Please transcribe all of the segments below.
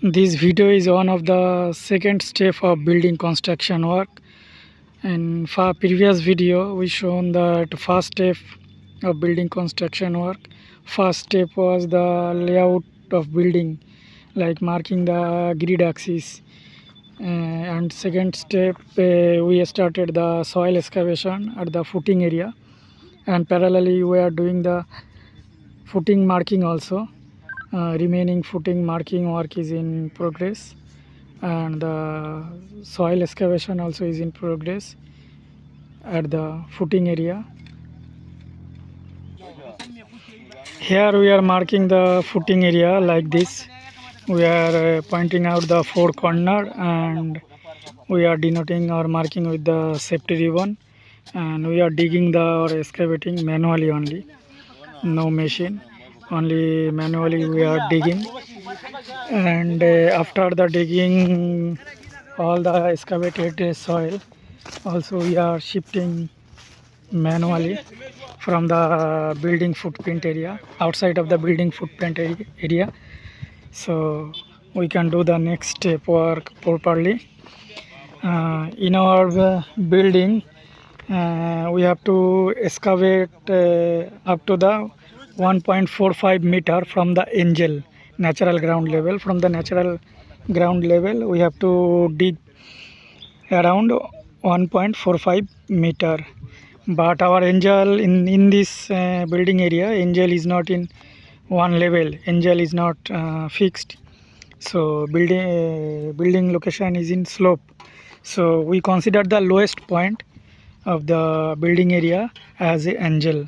This video is one of the second step of building construction work. And for previous video, we shown that first step of building construction work. First step was the layout of building, like marking the grid axis. And second step, we started the soil excavation at the footing area. And parallelly, we are doing the footing marking also. Remaining footing marking work is in progress, and the soil excavation also is in progress at the footing area. Here we are marking the footing area like this. We are pointing out the four corner, and we are denoting or marking with the safety ribbon, and we are digging the or excavating manually only, no machine, only manually we are digging. And after the digging all the excavated soil, also we are shifting manually from the building footprint area, outside of the building footprint area, so we can do the next step work properly. In our building, we have to excavate up to the 1.45 meter from the angel natural ground level. From the natural ground level, we have to dig around 1.45 meter. But our angel in this building area, angel is not in one level. Angel is not fixed. So building location is in slope. So we consider the lowest point of the building area as a angel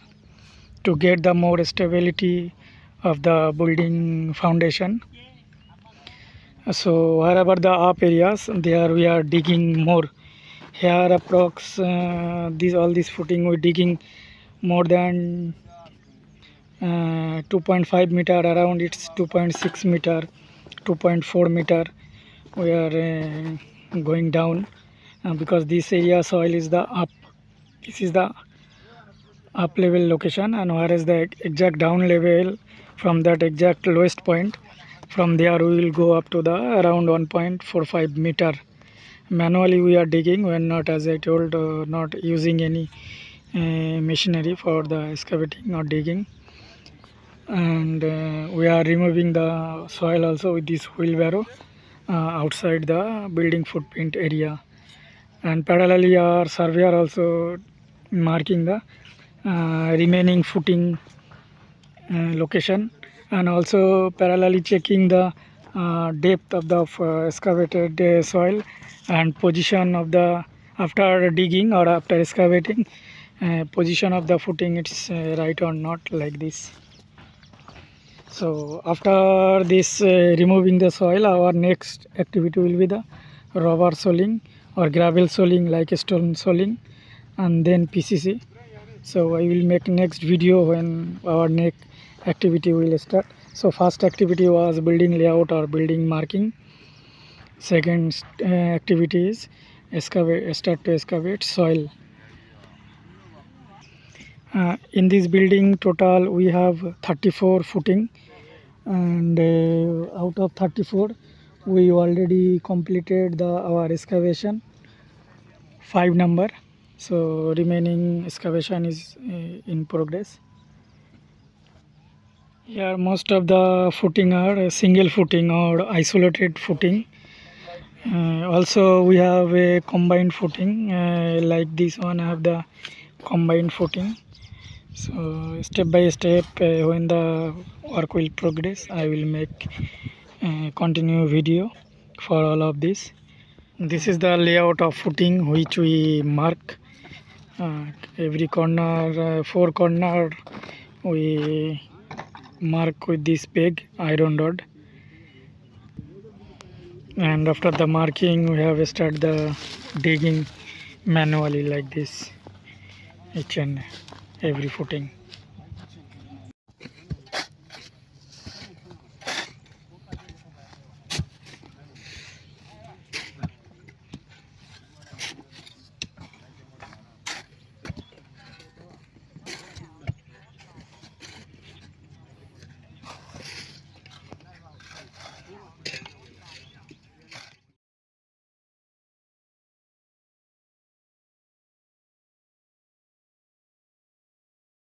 to get the more stability of the building foundation. So wherever the up areas, there we are digging more. Here approx all this footing we digging more than 2.5 meter, around it's 2.6 meter, 2.4 meter. We are going down because this area soil is the up. This is the up level location, and whereas the exact down level from that exact lowest point, from there we will go up to the around 1.45 meter. Manually we are digging, when not, as I told, not using any machinery for the excavating or digging. And we are removing the soil also with this wheelbarrow outside the building footprint area. And parallelly our surveyor also marking the remaining footing location, and also parallelly checking the depth of the excavated soil and position of the, after digging or after excavating, position of the footing, it's right or not, like this. So after this removing the soil, our next activity will be the rubber soiling or gravel soiling, like stone soiling, and then PCC. So I will make next video when our next activity will start. So first activity was building layout or building marking. Second activity is start to excavate soil. In this building total we have 34 footing, and out of 34 we already completed our excavation 5 number. So remaining excavation is in progress. Here most of the footing are single footing or isolated footing. Also we have a combined footing, like this one. I have the combined footing. So step by step, when the work will progress, I will make continue video for all of this. This is the layout of footing which we mark. Every corner, 4 corner we mark with this peg iron rod, and after the marking we have started the digging manually like this, each and every footing.